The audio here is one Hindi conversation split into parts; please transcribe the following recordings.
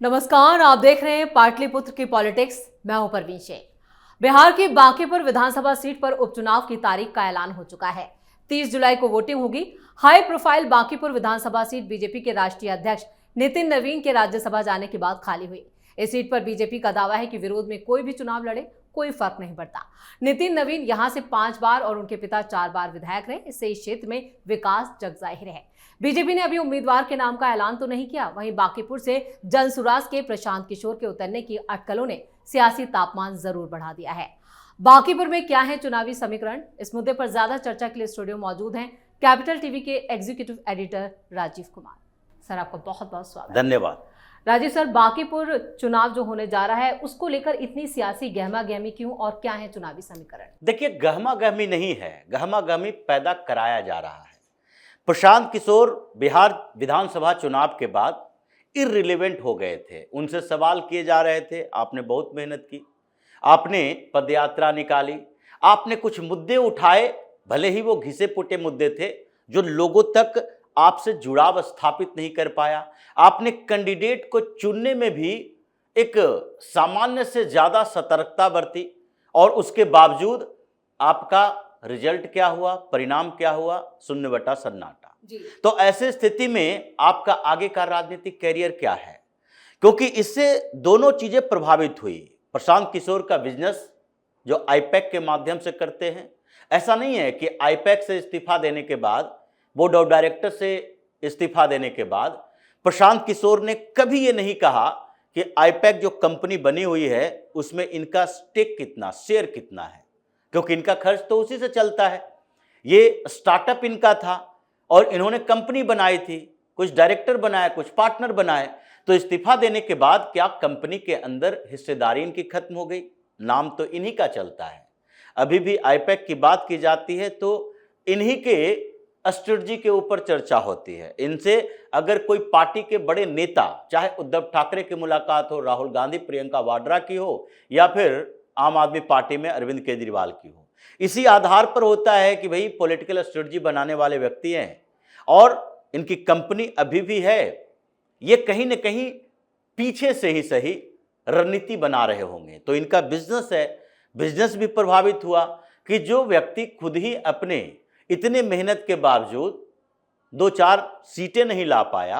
नमस्कार, आप देख रहे हैं पाटलिपुत्र की पॉलिटिक्स। मैं हूं परवीन शेख। बिहार की बांकीपुर विधानसभा सीट पर उपचुनाव की तारीख का ऐलान हो चुका है। 30 जुलाई को वोटिंग होगी। हाई प्रोफाइल बांकीपुर विधानसभा सीट बीजेपी के राष्ट्रीय अध्यक्ष नितिन नवीन के राज्यसभा जाने के बाद खाली हुई। इस सीट पर बीजेपी का दावा है कि विरोध में कोई भी चुनाव लड़े कोई फर्क नहीं पड़ता। नितिन नवीन यहां से 5 बार और उनके पिता 4 बार विधायक रहे, इससे इस क्षेत्र में विकास जगजाहिर है। बीजेपी ने अभी उम्मीदवार के नाम का ऐलान तो नहीं किया। वहीं बांकीपुर से जनसुराज के प्रशांत किशोर के उतरने की अटकलों ने सियासी तापमान जरूर बढ़ा दिया है। बांकीपुर में क्या है चुनावी समीकरण, इस मुद्दे पर ज्यादा चर्चा के लिए स्टूडियो मौजूद हैं कैपिटल टीवी के executive editor Rajiv Kumar. Sir, आपका बहुत बहुत स्वागत। धन्यवाद। राजीव सर, बांकीपुर चुनाव जो होने जा रहा है उसको लेकर इतनी सियासी गहमा गहमी क्यों और क्या है चुनावी समीकरण? देखिए, गहमा गहमी नहीं है, गहमा गहमी पैदा कराया जा रहा है। प्रशांत किशोर बिहार विधानसभा चुनाव के बाद इररिलेवेंट हो गए थे। उनसे सवाल किए जा रहे थे, आपने बहुत मेहनत की, आपने पदयात्रा निकाली, आपने कुछ मुद्दे उठाए, भले ही वो घिसे पुटे मुद्दे थे जो लोगों तक आपसे जुड़ाव स्थापित नहीं कर पाया। आपने कैंडिडेट को चुनने में भी एक सामान्य से ज़्यादा सतर्कता बरती और उसके बावजूद आपका रिजल्ट क्या हुआ, परिणाम क्या हुआ? शून्य बटा सन्नाटा। तो ऐसे स्थिति में आपका आगे का राजनीतिक कैरियर क्या है? क्योंकि इससे दोनों चीजें प्रभावित हुई। प्रशांत किशोर का बिजनेस जो आईपैक के माध्यम से करते हैं, ऐसा नहीं है कि आईपैक से इस्तीफा देने के बाद, बोर्ड ऑफ डायरेक्टर से इस्तीफा देने के बाद प्रशांत किशोर ने कभी ये नहीं कहा कि आईपैक जो कंपनी बनी हुई है उसमें इनका स्टेक कितना, शेयर कितना है, क्योंकि इनका खर्च तो उसी से चलता है। ये स्टार्टअप इनका था और इन्होंने कंपनी बनाई थी, कुछ डायरेक्टर बनाए, कुछ पार्टनर बनाए। तो इस्तीफा देने के बाद क्या कंपनी के अंदर हिस्सेदारी इनकी खत्म हो गई? नाम तो इन्हीं का चलता है। अभी भी आईपैक की बात की जाती है तो इन्हीं के स्ट्रेटजी के ऊपर चर्चा होती है। इनसे अगर कोई पार्टी के बड़े नेता, चाहे उद्धव ठाकरे की मुलाकात हो, राहुल गांधी, प्रियंका वाड्रा की हो, या फिर आम आदमी पार्टी में अरविंद केजरीवाल की हो, इसी आधार पर होता है कि भाई पॉलिटिकल स्ट्रेटजी बनाने वाले व्यक्ति हैं और इनकी कंपनी अभी भी है। ये कहीं न कहीं पीछे से ही सही रणनीति बना रहे होंगे। तो इनका बिजनेस है, बिजनेस भी प्रभावित हुआ कि जो व्यक्ति खुद ही अपने इतने मेहनत के बावजूद 2-4 सीटें नहीं ला पाया,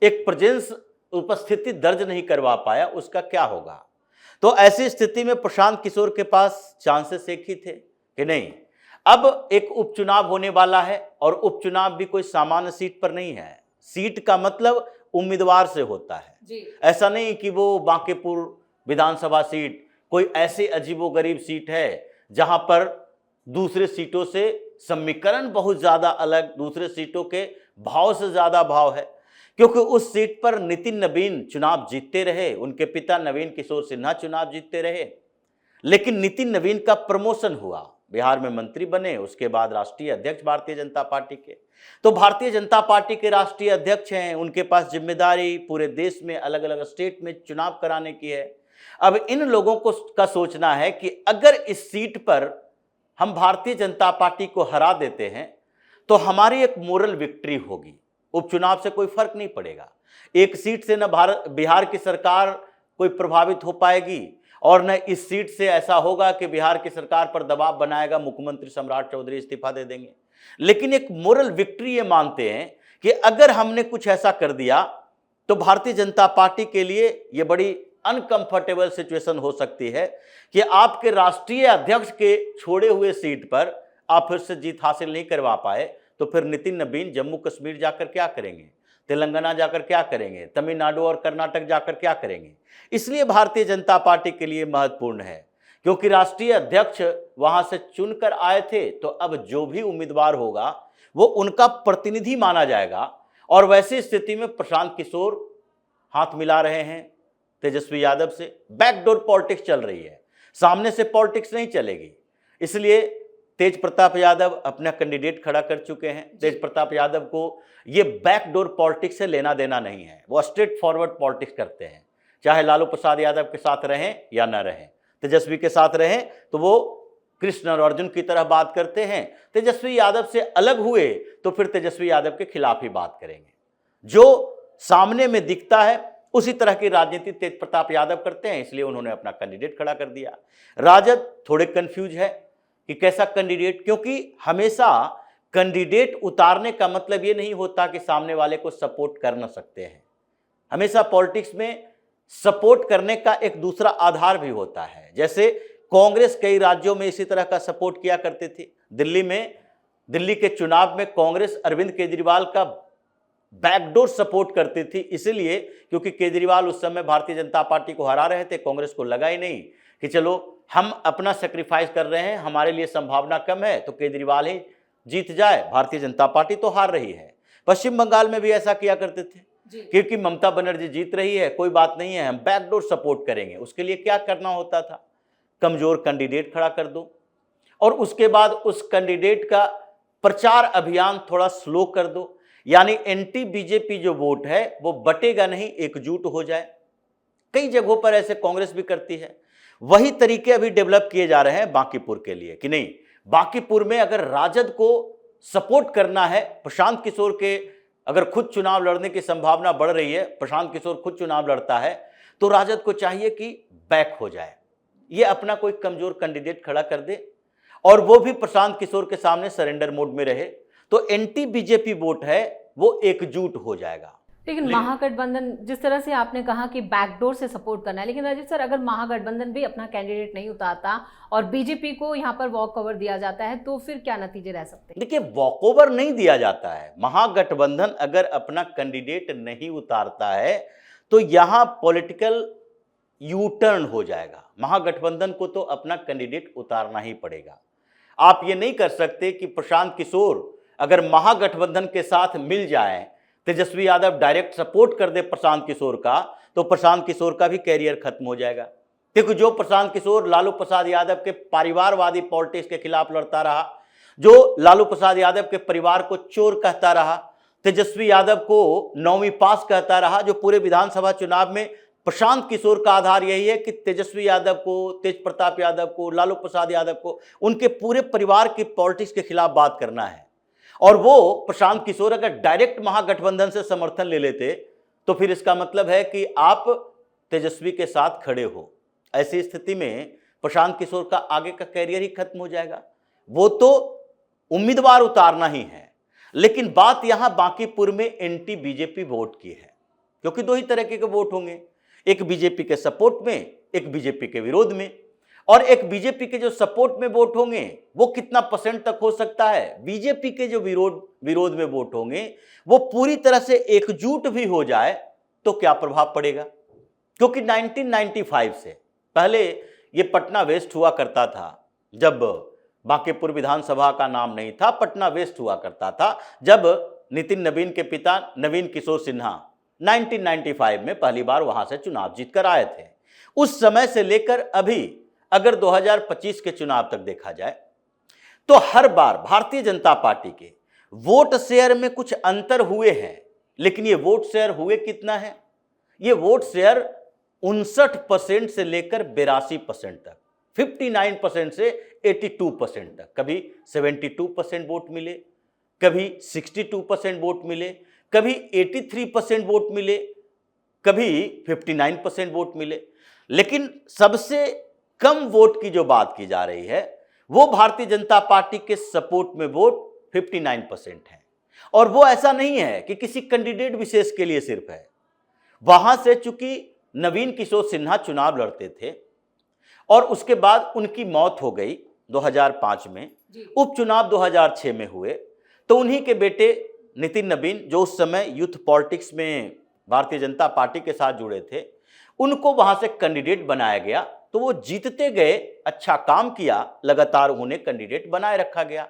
एक प्रेजेंस उपस्थिति दर्ज नहीं करवा पाया, उसका क्या होगा? तो ऐसी स्थिति में प्रशांत किशोर के पास चांसेस एक ही थे कि नहीं, अब एक उपचुनाव होने वाला है और उपचुनाव भी कोई सामान्य सीट पर नहीं है। सीट का मतलब उम्मीदवार से होता है जी। ऐसा नहीं कि वो बांकीपुर विधानसभा सीट कोई ऐसी अजीबोगरीब सीट है जहां पर दूसरे सीटों से समीकरण बहुत ज्यादा अलग, दूसरे सीटों के भाव से ज्यादा भाव है, क्योंकि उस सीट पर नितिन नवीन चुनाव जीतते रहे, उनके पिता नवीन किशोर सिन्हा चुनाव जीतते रहे। लेकिन नितिन नवीन का प्रमोशन हुआ, बिहार में मंत्री बने, उसके बाद राष्ट्रीय अध्यक्ष भारतीय जनता पार्टी के। तो भारतीय जनता पार्टी के राष्ट्रीय अध्यक्ष हैं, उनके पास जिम्मेदारी पूरे देश में अलग अलग स्टेट में चुनाव कराने की है। अब इन लोगों को का सोचना है कि अगर इस सीट पर हम भारतीय जनता पार्टी को हरा देते हैं तो हमारी एक मोरल विक्ट्री होगी, उपचुनाव से कोई फर्क नहीं पड़ेगा। एक सीट से न बिहार की सरकार कोई प्रभावित हो पाएगी और न इस सीट से ऐसा होगा कि बिहार की सरकार पर दबाव बनाएगा, मुख्यमंत्री सम्राट चौधरी इस्तीफा दे देंगे। लेकिन एक मोरल विक्ट्री ये मानते हैं कि अगर हमने कुछ ऐसा कर दिया तो भारतीय जनता पार्टी के लिए ये बड़ी अनकंफर्टेबल सिचुएशन हो सकती है कि आपके राष्ट्रीय अध्यक्ष के छोड़े हुए सीट पर आप फिर से जीत हासिल नहीं करवा पाए तो फिर नितिन नवीन जम्मू कश्मीर जाकर क्या करेंगे, तेलंगाना जाकर क्या करेंगे, तमिलनाडु और कर्नाटक जाकर क्या करेंगे? इसलिए भारतीय जनता पार्टी के लिए महत्वपूर्ण है, क्योंकि राष्ट्रीय अध्यक्ष वहां से चुनकर आए थे, तो अब जो भी उम्मीदवार होगा वो उनका प्रतिनिधि माना जाएगा। और वैसी स्थिति में प्रशांत किशोर हाथ मिला रहे हैं तेजस्वी यादव से। बैकडोर पॉलिटिक्स चल रही है, सामने से पॉलिटिक्स नहीं चलेगी। इसलिए तेज प्रताप यादव अपना कैंडिडेट खड़ा कर चुके हैं। तेज प्रताप यादव को ये बैकडोर पॉलिटिक्स से लेना देना नहीं है, वो स्ट्रेट फॉरवर्ड पॉलिटिक्स करते हैं। चाहे लालू प्रसाद यादव के साथ रहें या न रहें, तेजस्वी के साथ रहें तो वो कृष्ण और अर्जुन की तरह बात करते हैं। तेजस्वी यादव से अलग हुए तो फिर तेजस्वी यादव के खिलाफ ही बात करेंगे। जो सामने में दिखता है उसी तरह की राजनीति तेज प्रताप यादव करते हैं, इसलिए उन्होंने अपना कैंडिडेट खड़ा कर दिया। राजद थोड़े कंफ्यूज है कि कैसा कैंडिडेट, क्योंकि हमेशा कैंडिडेट उतारने का मतलब ये नहीं होता कि सामने वाले को सपोर्ट कर न सकते हैं। हमेशा पॉलिटिक्स में सपोर्ट करने का एक दूसरा आधार भी होता है। जैसे कांग्रेस कई राज्यों में इसी तरह का सपोर्ट किया करती थी। दिल्ली के चुनाव में कांग्रेस अरविंद केजरीवाल का बैकडोर सपोर्ट करती थी, इसलिए क्योंकि केजरीवाल उस समय भारतीय जनता पार्टी को हरा रहे थे। कांग्रेस को लगा ही नहीं कि चलो हम अपना सेक्रीफाइस कर रहे हैं, हमारे लिए संभावना कम है तो केजरीवाल ही जीत जाए, भारतीय जनता पार्टी तो हार रही है। पश्चिम बंगाल में भी ऐसा किया करते थे, क्योंकि ममता बनर्जी जीत रही है, कोई बात नहीं है, हम बैकडोर सपोर्ट करेंगे। उसके लिए क्या करना होता था, कमजोर कैंडिडेट खड़ा कर दो और उसके बाद उस कैंडिडेट का प्रचार अभियान थोड़ा स्लो कर दो, यानी एंटी बीजेपी जो वोट है वो बटेगा नहीं, एकजुट हो जाए। कई जगहों पर ऐसे कांग्रेस भी करती है। वही तरीके अभी डेवलप किए जा रहे हैं बांकीपुर के लिए कि नहीं, बांकीपुर में अगर राजद को सपोर्ट करना है, प्रशांत किशोर के अगर खुद चुनाव लड़ने की संभावना बढ़ रही है, प्रशांत किशोर खुद चुनाव लड़ता है, तो राजद को चाहिए कि बैक हो जाए, ये अपना कोई कमजोर कैंडिडेट खड़ा कर दे और वो भी प्रशांत किशोर के सामने सरेंडर मोड में रहे, तो एंटी बीजेपी वोट है वो एकजुट हो जाएगा। लेकिन महागठबंधन, जिस तरह से आपने कहा कि बैकडोर से सपोर्ट करना है, लेकिन राजीव सर अगर महागठबंधन भी अपना कैंडिडेट नहीं उतारता और बीजेपी को यहाँ पर वॉक ओवर दिया जाता है तो फिर क्या नतीजे रह सकते हैं? देखिए, वॉक ओवर नहीं दिया जाता है। महागठबंधन अगर अपना कैंडिडेट नहीं उतारता है तो यहाँ पॉलिटिकल यू टर्न हो जाएगा। महागठबंधन को तो अपना कैंडिडेट उतारना ही पड़ेगा। आप ये नहीं कर सकते कि प्रशांत किशोर अगर महागठबंधन के साथ मिल जाए, तेजस्वी यादव डायरेक्ट सपोर्ट कर दे प्रशांत किशोर का, तो प्रशांत किशोर का भी कैरियर खत्म हो जाएगा। क्योंकि जो प्रशांत किशोर लालू प्रसाद यादव के परिवारवादी पॉलिटिक्स के खिलाफ लड़ता रहा, जो लालू प्रसाद यादव के परिवार को चोर कहता रहा, तेजस्वी यादव को 9वीं पास कहता रहा, जो पूरे विधानसभा चुनाव में प्रशांत किशोर का आधार यही है कि तेजस्वी यादव को, तेज प्रताप यादव को, लालू प्रसाद यादव को, उनके पूरे परिवार की पॉलिटिक्स के खिलाफ बात करना है। और वो प्रशांत किशोर अगर डायरेक्ट महागठबंधन से समर्थन ले लेते तो फिर इसका मतलब है कि आप तेजस्वी के साथ खड़े हो। ऐसी स्थिति में प्रशांत किशोर का आगे का कैरियर ही खत्म हो जाएगा। वो तो उम्मीदवार उतारना ही है, लेकिन बात यहां बांकीपुर में एंटी बीजेपी वोट की है, क्योंकि दो ही तरह के वोट होंगे, एक बीजेपी के सपोर्ट में, एक बीजेपी के विरोध में। और एक बीजेपी के जो सपोर्ट में वोट होंगे वो कितना परसेंट तक हो सकता है, बीजेपी के जो विरोध में वोट होंगे वो पूरी तरह से एकजुट भी हो जाए तो क्या प्रभाव पड़ेगा। क्योंकि 1995 से पहले ये पटना वेस्ट हुआ करता था, जब बांकीपुर विधानसभा का नाम नहीं था, पटना वेस्ट हुआ करता था, जब नितिन नवीन के पिता नवीन किशोर सिन्हा 1995 में पहली बार वहां से चुनाव जीतकर आए थे। उस समय से लेकर अभी अगर 2025 के चुनाव तक देखा जाए तो हर बार भारतीय जनता पार्टी के वोट शेयर में कुछ अंतर हुए हैं, लेकिन ये वोट शेयर हुए कितना है, ये वोट शेयर 59% से लेकर 82% तक, 59% से 82% तक, कभी 72% वोट मिले, कभी 62% वोट मिले, कभी 83% वोट मिले, कभी 59% वोट मिले। लेकिन सबसे कम वोट की जो बात की जा रही है वो भारतीय जनता पार्टी के सपोर्ट में वोट 59% है। और वो ऐसा नहीं है कि किसी कैंडिडेट विशेष के लिए सिर्फ है, वहां से चूंकि नवीन किशोर सिन्हा चुनाव लड़ते थे और उसके बाद उनकी मौत हो गई 2005 में, उपचुनाव 2006 में हुए, तो उन्हीं के बेटे नितिन नवीन, जो उस समय यूथ पॉलिटिक्स में भारतीय जनता पार्टी के साथ जुड़े थे, उनको वहां से कैंडिडेट बनाया गया, तो वो जीतते गए, अच्छा काम किया, लगातार उन्हें कैंडिडेट बनाए रखा गया।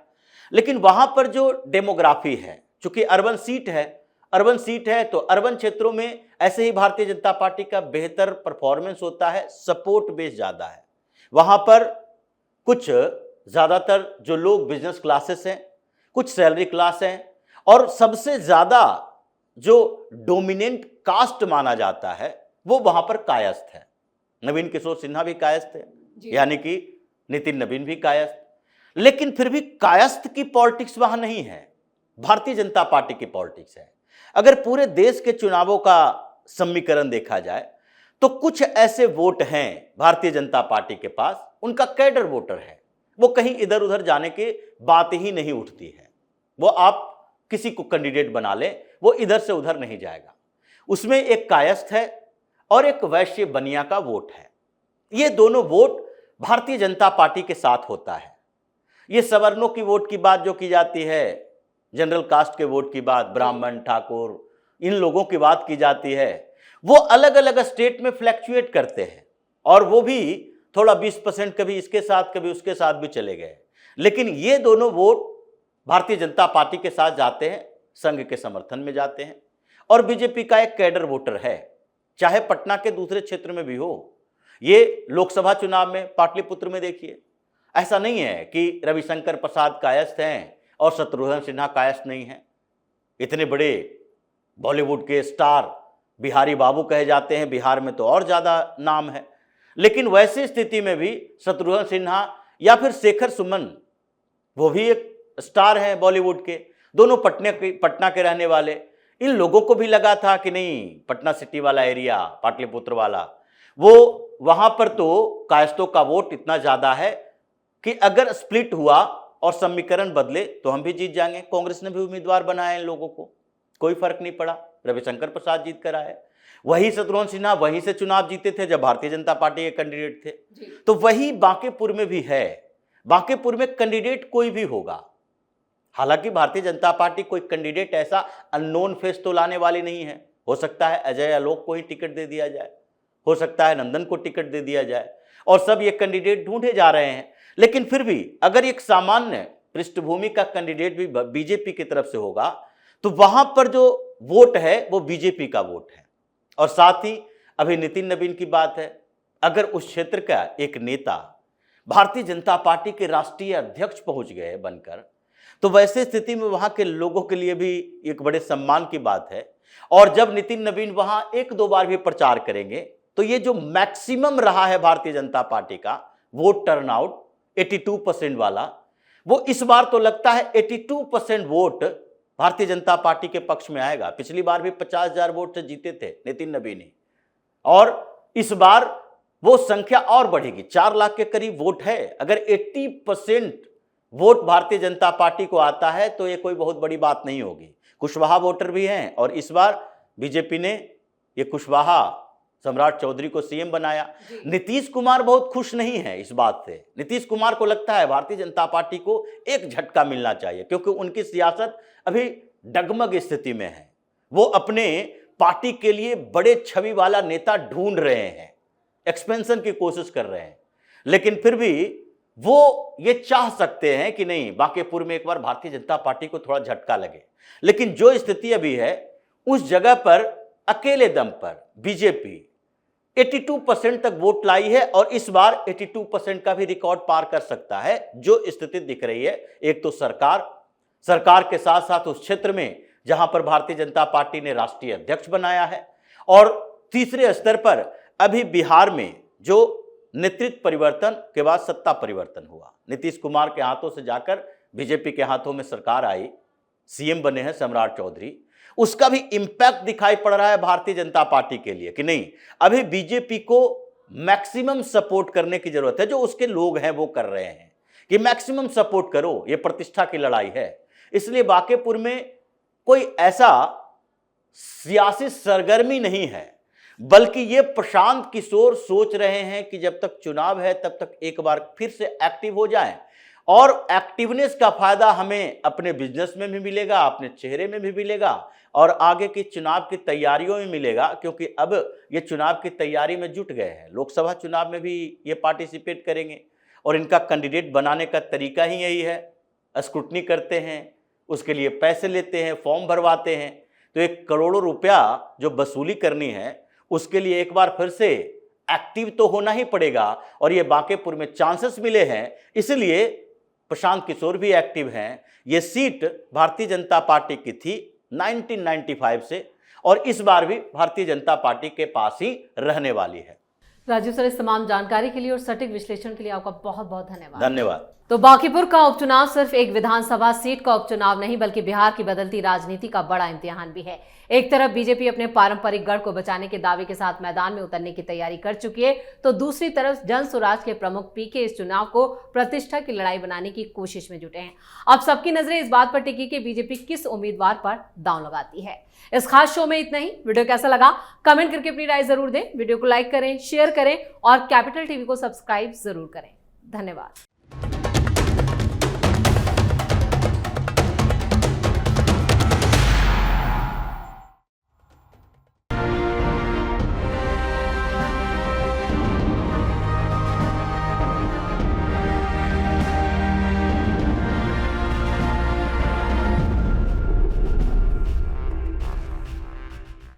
लेकिन वहां पर जो डेमोग्राफी है, चूंकि अर्बन सीट है तो अर्बन क्षेत्रों में ऐसे ही भारतीय जनता पार्टी का बेहतर परफॉर्मेंस होता है, सपोर्ट बेस ज्यादा है। वहां पर कुछ ज्यादातर जो लोग बिजनेस क्लासेस हैं, कुछ सैलरी क्लास हैं, और सबसे ज्यादा जो डोमिनेंट कास्ट माना जाता है वो वहां पर कायस्थ है। नवीन किशोर सिन्हा भी कायस्थ है, यानी कि नितिन नवीन भी कायस्थ, लेकिन फिर भी कायस्थ की पॉलिटिक्स वहां नहीं है, भारतीय जनता पार्टी की पॉलिटिक्स है। अगर पूरे देश के चुनावों का समीकरण देखा जाए तो कुछ ऐसे वोट हैं भारतीय जनता पार्टी के पास, उनका कैडर वोटर है, वो कहीं इधर उधर जाने की बात ही नहीं उठती है। वो आप किसी को कैंडिडेट बना लें, वो इधर से उधर नहीं जाएगा। उसमें एक कायस्थ है और एक वैश्य बनिया का वोट है। ये दोनों वोट भारतीय जनता पार्टी के साथ होता है। ये सवर्णों की वोट की बात जो की जाती है, जनरल कास्ट के वोट की बात, ब्राह्मण, ठाकुर, इन लोगों की बात की जाती है, वो अलग अलग स्टेट में फ्लैक्चुएट करते हैं और वो भी थोड़ा 20% कभी इसके साथ कभी उसके साथ भी चले गए। लेकिन ये दोनों वोट भारतीय जनता पार्टी के साथ जाते हैं, संघ के समर्थन में जाते हैं। और बीजेपी का एक कैडर वोटर है, चाहे पटना के दूसरे क्षेत्र में भी हो। ये लोकसभा चुनाव में पाटलिपुत्र में देखिए, ऐसा नहीं है कि रविशंकर प्रसाद कायस्थ हैं और शत्रुघ्न सिन्हा कायस्थ नहीं है। इतने बड़े बॉलीवुड के स्टार बिहारी बाबू कहे जाते हैं, बिहार में तो और ज़्यादा नाम है। लेकिन वैसी स्थिति में भी शत्रुघ्न सिन्हा या फिर शेखर सुमन, वो भी एक स्टार हैं बॉलीवुड के, दोनों पटना के रहने वाले। इन लोगों को भी लगा था कि नहीं, पटना सिटी वाला एरिया, पाटलिपुत्र वाला, वो वहाँ पर तो कायस्थों का वोट इतना ज़्यादा है कि अगर स्प्लिट हुआ और समीकरण बदले तो हम भी जीत जाएंगे। कांग्रेस ने भी उम्मीदवार बनाया इन लोगों को, कोई फर्क नहीं पड़ा, रविशंकर प्रसाद जीत कर आए। वही शत्रुघ्न सिन्हा वहीं से चुनाव जीते थे जब भारतीय जनता पार्टी के कैंडिडेट थे। तो वही बांकीपुर में भी है। बांकीपुर में कैंडिडेट कोई भी होगा, हालांकि भारतीय जनता पार्टी कोई कैंडिडेट ऐसा अननोन फेस तो लाने वाली नहीं है। हो सकता है अजय आलोक को ही टिकट दे दिया जाए, हो सकता है नंदन को टिकट दे दिया जाए, और सब ये कैंडिडेट ढूंढे जा रहे हैं। लेकिन फिर भी अगर एक सामान्य पृष्ठभूमि का कैंडिडेट भी बीजेपी की तरफ से होगा तो वहां पर जो वोट है वो बीजेपी का वोट है। और साथ ही अभी नितिन नवीन की बात है, अगर उस क्षेत्र का एक नेता भारतीय जनता पार्टी के राष्ट्रीय अध्यक्ष पहुंच गए बनकर, तो वैसे स्थिति में वहां के लोगों के लिए भी एक बड़े सम्मान की बात है। और जब नितिन नवीन वहां एक दो बार भी प्रचार करेंगे तो ये जो मैक्सिमम रहा है भारतीय जनता पार्टी का वोट टर्नआउट 82% वाला, वो इस बार तो लगता है 82% वोट भारतीय जनता पार्टी के पक्ष में आएगा। पिछली बार भी 50,000 वोट से जीते थे नितिन नवीन ही, और इस बार वो संख्या और बढ़ेगी, 4 लाख के करीब वोट है। अगर 80% वोट भारतीय जनता पार्टी को आता है तो ये कोई बहुत बड़ी बात नहीं होगी। कुशवाहा वोटर भी हैं और इस बार बीजेपी ने ये कुशवाहा सम्राट चौधरी को सीएम बनाया। नीतीश कुमार बहुत खुश नहीं है इस बात से। नीतीश कुमार को लगता है भारतीय जनता पार्टी को एक झटका मिलना चाहिए, क्योंकि उनकी सियासत अभी डगमग स्थिति में है। वो अपने पार्टी के लिए बड़े छवि वाला नेता ढूंढ रहे हैं, एक्सपेंशन की कोशिश कर रहे हैं। लेकिन फिर भी वो ये चाह सकते हैं कि नहीं, बांकीपुर में एक बार भारतीय जनता पार्टी को थोड़ा झटका लगे। लेकिन जो स्थिति अभी है उस जगह पर अकेले दम पर बीजेपी 82% तक वोट लाई है और इस बार 82% का भी रिकॉर्ड पार कर सकता है। जो स्थिति दिख रही है, एक तो सरकार के साथ साथ उस क्षेत्र में जहां पर भारतीय जनता पार्टी ने राष्ट्रीय अध्यक्ष बनाया है, और तीसरे स्तर पर अभी बिहार में जो नेतृत्व परिवर्तन के बाद सत्ता परिवर्तन हुआ, नीतीश कुमार के हाथों से जाकर बीजेपी के हाथों में सरकार आई, सीएम बने हैं सम्राट चौधरी, उसका भी इंपैक्ट दिखाई पड़ रहा है भारतीय जनता पार्टी के लिए कि नहीं, अभी बीजेपी को मैक्सिमम सपोर्ट करने की जरूरत है। जो उसके लोग हैं वो कर रहे हैं कि मैक्सिमम सपोर्ट करो, ये प्रतिष्ठा की लड़ाई है। इसलिए बांकीपुर में कोई ऐसा सियासी सरगर्मी नहीं है, बल्कि ये प्रशांत किशोर सोच रहे हैं कि जब तक चुनाव है तब तक एक बार फिर से एक्टिव हो जाएं, और एक्टिवनेस का फायदा हमें अपने बिजनेस में भी मिलेगा, अपने चेहरे में भी मिलेगा, और आगे की चुनाव की तैयारियों में मिलेगा। क्योंकि अब ये चुनाव की तैयारी में जुट गए हैं, लोकसभा चुनाव में भी ये पार्टिसिपेट करेंगे, और इनका कैंडिडेट बनाने का तरीका ही यही है, स्क्रूटनी करते हैं, उसके लिए पैसे लेते हैं, फॉर्म भरवाते हैं। तो 1 करोड़ों रुपया जो वसूली करनी है उसके लिए एक बार फिर से एक्टिव तो होना ही पड़ेगा, और ये बांकीपुर में चांसेस मिले हैं, इसलिए प्रशांत किशोर भी एक्टिव हैं। ये सीट भारतीय जनता पार्टी की थी 1995 से, और इस बार भी भारतीय जनता पार्टी के पास ही रहने वाली है। राजीव सर, इस तमाम जानकारी के लिए और सटीक विश्लेषण के लिए आपका बहुत बहुत धन्यवाद। धन्यवाद। तो बांकीपुर का उपचुनाव सिर्फ एक विधानसभा सीट का उपचुनाव नहीं बल्कि बिहार की बदलती राजनीति का बड़ा इम्तिहान भी है। एक तरफ बीजेपी अपने पारंपरिक गढ़ को बचाने के दावे के साथ मैदान में उतरने की तैयारी कर चुकी है, तो दूसरी तरफ जन स्वराज के प्रमुख पीके इस चुनाव को प्रतिष्ठा की लड़ाई बनाने की कोशिश में जुटे हैं। अब सबकी नजरें इस बात पर टिकी कि बीजेपी किस उम्मीदवार पर दांव लगाती है। इस खास शो में इतना ही। वीडियो कैसा लगा कमेंट करके अपनी राय जरूर दें। वीडियो को लाइक करें, शेयर करें और कैपिटल टीवी को सब्सक्राइब जरूर करें। धन्यवाद।